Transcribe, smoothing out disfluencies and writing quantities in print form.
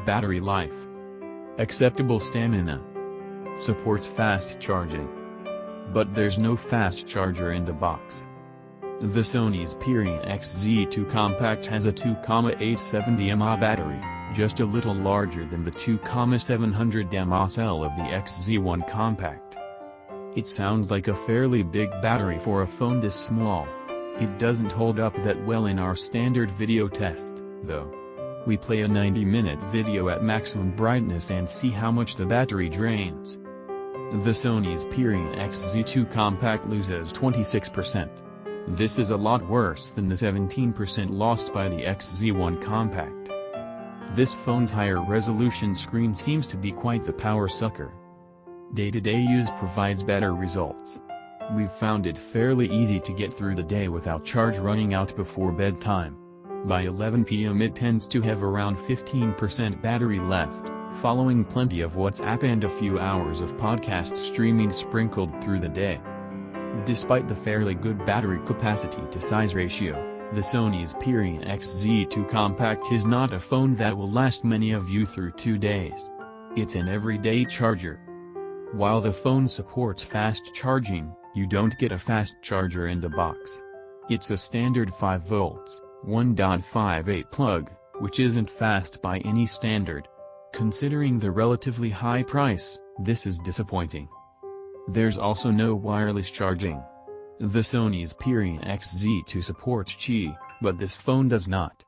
battery life. Acceptable stamina. Supports fast charging. But there's no fast charger in the box. The Sony Xperia XZ2 Compact has a 2,870 mAh battery, just a little larger than the 2,700 mAh cell of the XZ1 Compact. It sounds like a fairly big battery for a phone this small. It doesn't hold up that well in our standard video test, though. We play a 90-minute video at maximum brightness and see how much the battery drains. The Sony Xperia XZ2 Compact loses 26%. This is a lot worse than the 17% lost by the XZ1 Compact. This phone's higher resolution screen seems to be quite the power sucker. Day-to-day use provides better results. We've found it fairly easy to get through the day without charge running out before bedtime. By 11 p.m. it tends to have around 15% battery left, following plenty of WhatsApp and a few hours of podcast streaming sprinkled through the day. Despite the fairly good battery capacity to size ratio, the Sony Xperia XZ2 Compact is not a phone that will last many of you through 2 days. It's an everyday charger. While the phone supports fast charging, you don't get a fast charger in the box. It's a standard 5 volts, 1.58 plug, which isn't fast by any standard. Considering the relatively high price, this is disappointing. There's also no wireless charging. The Sony Xperia XZ2 supports Qi, but this phone does not.